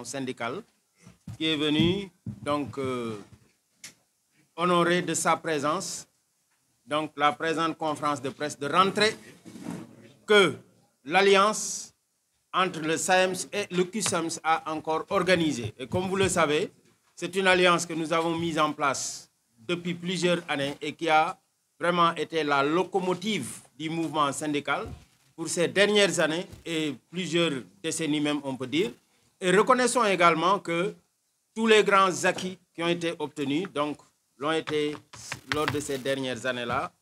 organisation syndicale qui est venue donc honorer de sa présence donc la présente conférence de presse de rentrée que l'alliance entre le SAEMS et le CUSEMS a encore organisée. Et comme vous le savez, c'est une alliance que nous avons mise en place depuis plusieurs années et qui a vraiment été la locomotive du mouvement syndical pour ces dernières années et plusieurs décennies même, on peut dire. Et reconnaissons également que tous les grands acquis qui ont été obtenus donc, l'ont été lors de ces dernières années-là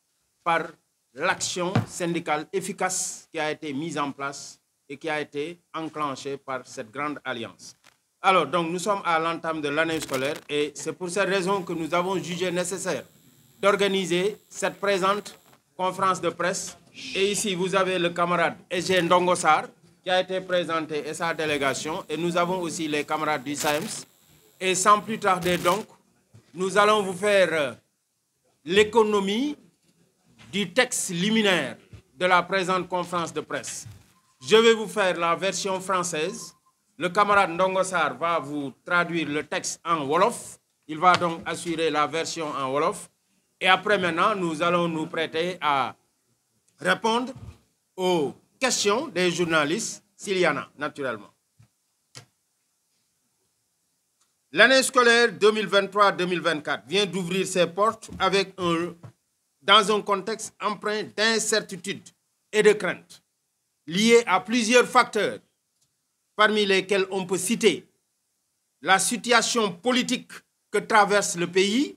par l'action syndicale efficace qui a été mise en place et qui a été enclenchée par cette grande alliance. Alors, donc, nous sommes à l'entame de l'année scolaire et c'est pour cette raison que nous avons jugé nécessaire d'organiser cette présente conférence de presse. Et ici, vous avez le camarade Ege Ndongosar qui a été présenté et sa délégation. Et nous avons aussi les camarades du SAEMS. Et sans plus tarder, donc, nous allons vous faire l'économie du texte liminaire de la présente conférence de presse. Je vais vous faire la version française. Le camarade Ndongosar va vous traduire le texte en Wolof. Il va donc assurer la version en Wolof. Et après maintenant, nous allons nous prêter à répondre aux questions des journalistes, s'il y en a, naturellement. L'année scolaire 2023-2024 vient d'ouvrir ses portes dans un contexte empreint d'incertitude et de crainte, liés à plusieurs facteurs, parmi lesquels on peut citer la situation politique que traverse le pays,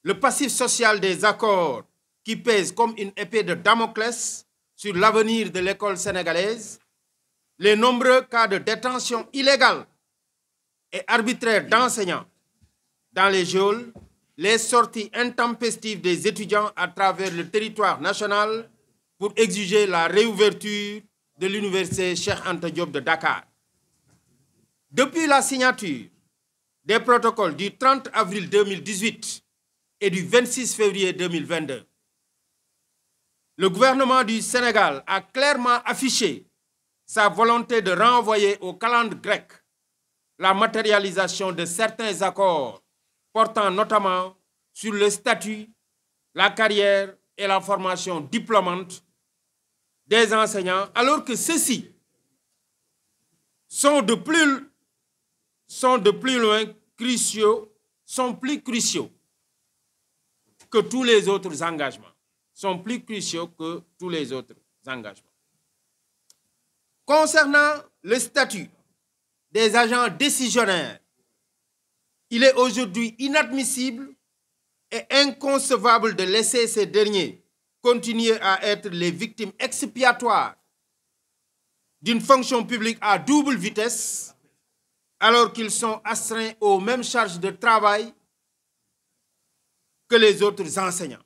le passif social des accords qui pèse comme une épée de Damoclès sur l'avenir de l'école sénégalaise, les nombreux cas de détention illégale et arbitraire d'enseignants dans les geôles, les sorties intempestives des étudiants à travers le territoire national pour exiger la réouverture de l'université Cheikh Anta Diop de Dakar. Depuis la signature des protocoles du 30 avril 2018 et du 26 février 2022, le gouvernement du Sénégal a clairement affiché sa volonté de renvoyer au calendrier grec la matérialisation de certains accords portant notamment sur le statut, la carrière et la formation diplômante des enseignants, alors que ceux-ci sont plus cruciaux que tous les autres engagements. Concernant le statut des agents décisionnaires, il est aujourd'hui inadmissible et inconcevable de laisser ces derniers continuer à être les victimes expiatoires d'une fonction publique à double vitesse, alors qu'ils sont astreints aux mêmes charges de travail que les autres enseignants.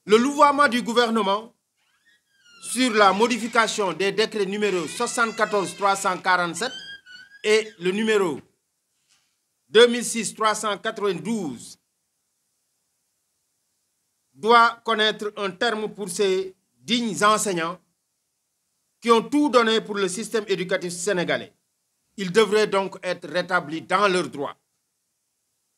Le louvoiement du gouvernement sur la modification des décrets numéro 74-347 et le numéro 2006-392 doit connaître un terme pour ces dignes enseignants qui ont tout donné pour le système éducatif sénégalais. Ils devraient donc être rétablis dans leurs droits.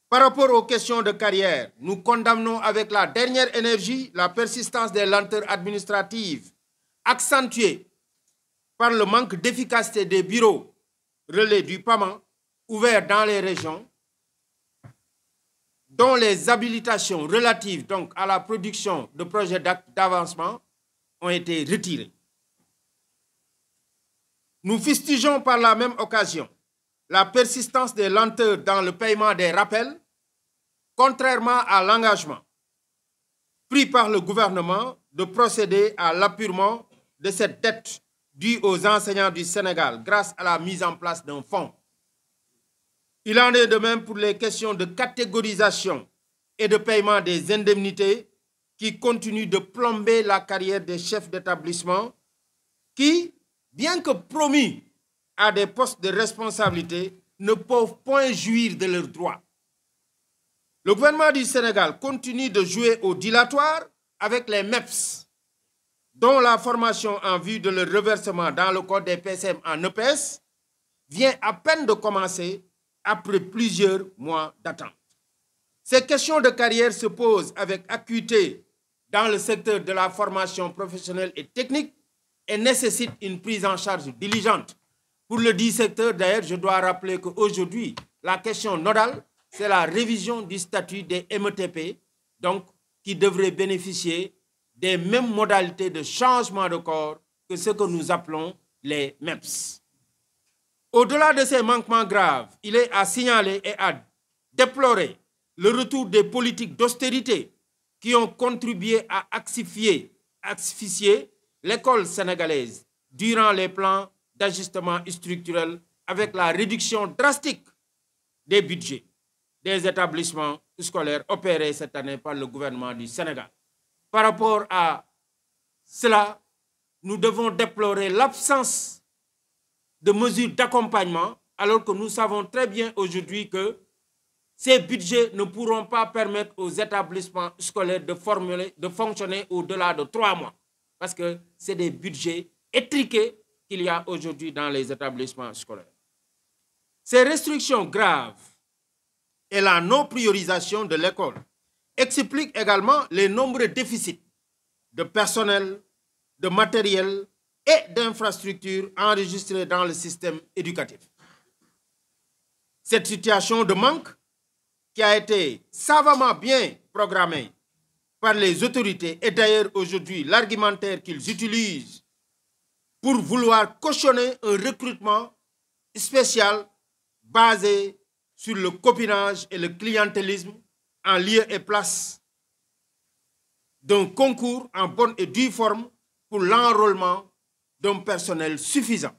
Par rapport aux questions de carrière, nous condamnons avec la dernière énergie la persistance des lenteurs administratives accentuées par le manque d'efficacité des bureaux relais du PAMA ouverts dans les régions, dont les habilitations relatives donc à la production de projets d'avancement ont été retirées. Nous fustigeons par la même occasion la persistance des lenteurs dans le paiement des rappels, contrairement à l'engagement pris par le gouvernement de procéder à l'appurement de cette dette due aux enseignants du Sénégal grâce à la mise en place d'un fonds. Il en est de même pour les questions de catégorisation et de paiement des indemnités qui continuent de plomber la carrière des chefs d'établissement qui, bien que promus à des postes de responsabilité, ne peuvent point jouir de leurs droits. Le gouvernement du Sénégal continue de jouer au dilatoire avec les MEPS, dont la formation en vue de leur reversement dans le code des PCM en EPS vient à peine de commencer après plusieurs mois d'attente. Ces questions de carrière se posent avec acuité dans le secteur de la formation professionnelle et technique et nécessitent une prise en charge diligente. Pour le dit secteur, d'ailleurs, je dois rappeler qu'aujourd'hui, la question nodale, c'est la révision du statut des METP, donc qui devrait bénéficier des mêmes modalités de changement de corps que ce que nous appelons les MEPS. Au-delà de ces manquements graves, il est à signaler et à déplorer le retour des politiques d'austérité qui ont contribué à asphyxier l'école sénégalaise durant les plans d'ajustement structurel avec la réduction drastique des budgets des établissements scolaires opérés cette année par le gouvernement du Sénégal. Par rapport à cela, nous devons déplorer l'absence de mesures d'accompagnement, alors que nous savons très bien aujourd'hui que ces budgets ne pourront pas permettre aux établissements scolaires de fonctionner au-delà de 3 mois, parce que c'est des budgets étriqués qu'il y a aujourd'hui dans les établissements scolaires. Ces restrictions graves et la non-priorisation de l'école expliquent également les nombreux déficits de personnel, de matériel et d'infrastructures enregistrés dans le système éducatif. Cette situation de manque, qui a été savamment bien programmée par les autorités, est d'ailleurs aujourd'hui l'argumentaire qu'ils utilisent pour vouloir cautionner un recrutement spécial basé sur le copinage et le clientélisme en lieu et place d'un concours en bonne et due forme pour l'enrôlement d'un personnel suffisant.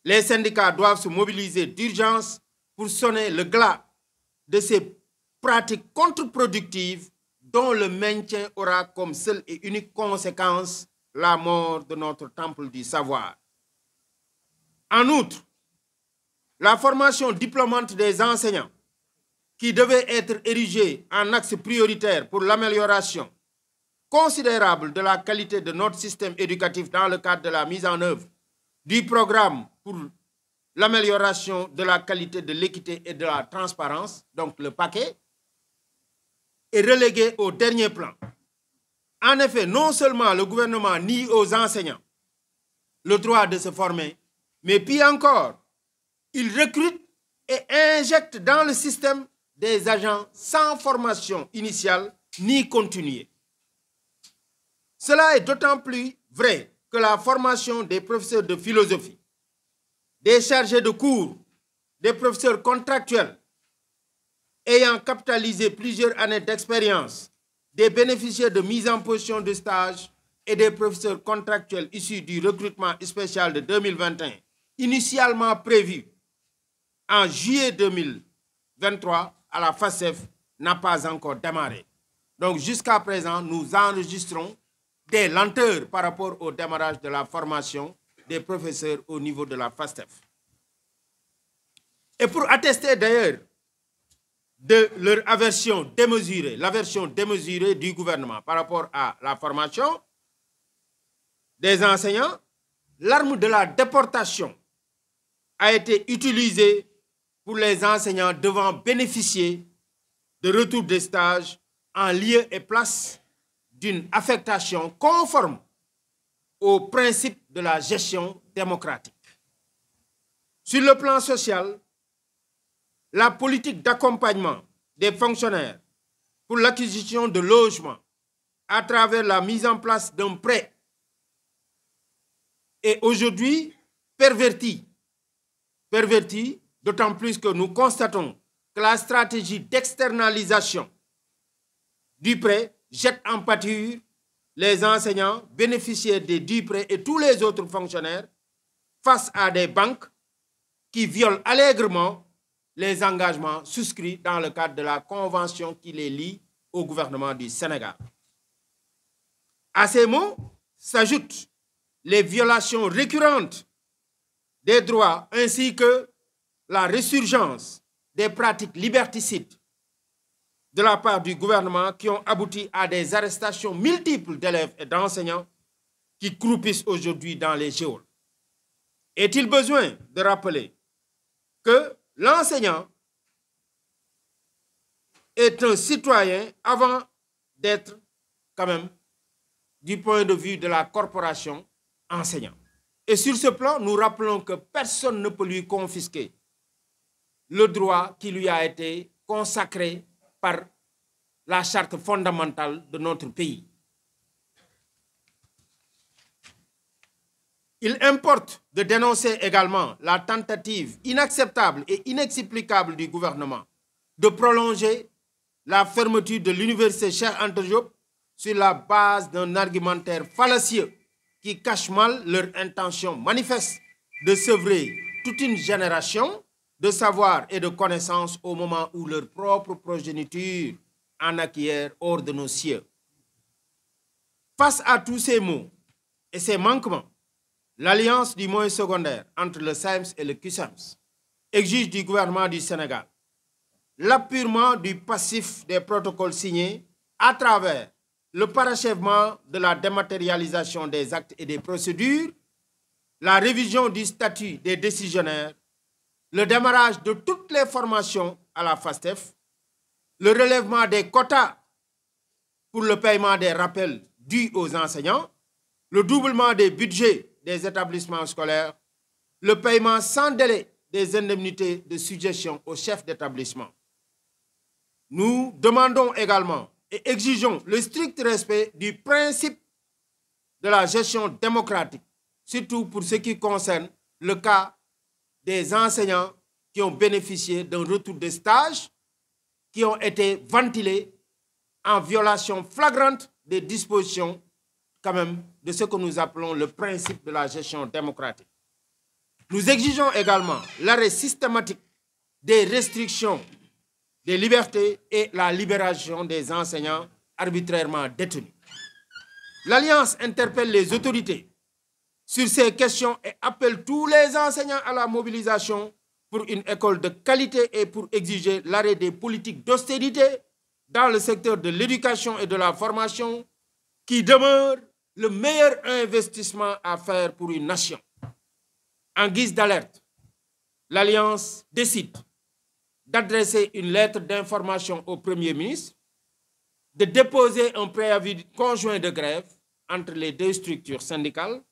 Les syndicats doivent se mobiliser d'urgence pour sonner le glas de ces pratiques contre-productives dont le maintien aura comme seule et unique conséquence la mort de notre temple du savoir. En outre, la formation diplômante des enseignants, qui devait être érigée en axe prioritaire pour l'amélioration considérable de la qualité de notre système éducatif dans le cadre de la mise en œuvre du programme pour l'amélioration de la qualité, de l'équité et de la transparence, donc le paquet, est relégué au dernier plan. En effet, non seulement le gouvernement nie aux enseignants le droit de se former, mais pire encore, il recrute et injecte dans le système des agents sans formation initiale ni continuée. Cela est d'autant plus vrai que la formation des professeurs de philosophie, des chargés de cours, des professeurs contractuels ayant capitalisé plusieurs années d'expérience, des bénéficiaires de mise en position de stage et des professeurs contractuels issus du recrutement spécial de 2021, initialement prévu en juillet 2023 à la FASTEF, n'a pas encore démarré. Donc jusqu'à présent, nous enregistrons des lenteurs par rapport au démarrage de la formation des professeurs au niveau de la FASTEF. Et pour attester d'ailleurs de leur aversion démesurée, l'aversion démesurée du gouvernement par rapport à la formation des enseignants, l'arme de la déportation a été utilisée pour les enseignants devant bénéficier de retour des stages en lieu et place d'une affectation conforme au principe de la gestion démocratique. Sur le plan social, la politique d'accompagnement des fonctionnaires pour l'acquisition de logements à travers la mise en place d'un prêt est aujourd'hui pervertie, d'autant plus que nous constatons que la stratégie d'externalisation du prêt jette en pâture les enseignants, bénéficiaires des dits prêts et tous les autres fonctionnaires face à des banques qui violent allègrement les engagements souscrits dans le cadre de la convention qui les lie au gouvernement du Sénégal. À ces mots s'ajoutent les violations récurrentes des droits ainsi que la résurgence des pratiques liberticides de la part du gouvernement qui ont abouti à des arrestations multiples d'élèves et d'enseignants qui croupissent aujourd'hui dans les geôles. Est-il besoin de rappeler que l'enseignant est un citoyen avant d'être quand même du point de vue de la corporation enseignant. Et sur ce plan, nous rappelons que personne ne peut lui confisquer le droit qui lui a été consacré par la charte fondamentale de notre pays. Il importe de dénoncer également la tentative inacceptable et inexplicable du gouvernement de prolonger la fermeture de l'université Cheikh Anta Diop sur la base d'un argumentaire fallacieux qui cache mal leur intention manifeste de sevrer toute une génération de savoir et de connaissances au moment où leur propre progéniture en acquiert hors de nos cieux. Face à tous ces maux et ces manquements, l'alliance du moyen secondaire entre le SAEMS et le CUSEMS exige du gouvernement du Sénégal l'appurement du passif des protocoles signés à travers le parachèvement de la dématérialisation des actes et des procédures, la révision du statut des décisionnaires, le démarrage de toutes les formations à la FASTEF, le relèvement des quotas pour le paiement des rappels dus aux enseignants, le doublement des budgets des établissements scolaires, le paiement sans délai des indemnités de suggestion aux chefs d'établissement. Nous demandons également et exigeons le strict respect du principe de la gestion démocratique, surtout pour ce qui concerne le cas des enseignants qui ont bénéficié d'un retour de stage, qui ont été ventilés en violation flagrante des dispositions quand même de ce que nous appelons le principe de la gestion démocratique. Nous exigeons également l'arrêt systématique des restrictions des libertés et la libération des enseignants arbitrairement détenus. L'Alliance interpelle les autorités sur ces questions et appelle tous les enseignants à la mobilisation pour une école de qualité et pour exiger l'arrêt des politiques d'austérité dans le secteur de l'éducation et de la formation qui demeure le meilleur investissement à faire pour une nation. En guise d'alerte, l'Alliance décide d'adresser une lettre d'information au Premier ministre, de déposer un préavis conjoint de grève entre les deux structures syndicales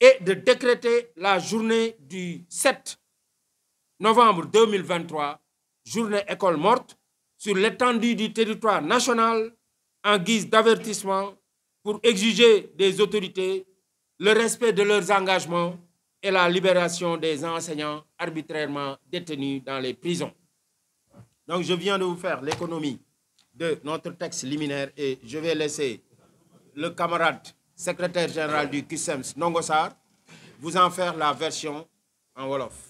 et de décréter la journée du 7 novembre 2023, journée école morte, sur l'étendue du territoire national en guise d'avertissement pour exiger des autorités le respect de leurs engagements et la libération des enseignants arbitrairement détenus dans les prisons. Donc je viens de vous faire l'économie de notre texte liminaire et je vais laisser le camarade secrétaire général du CUSEMS, Ndongo Sarr, vous en faire la version en wolof.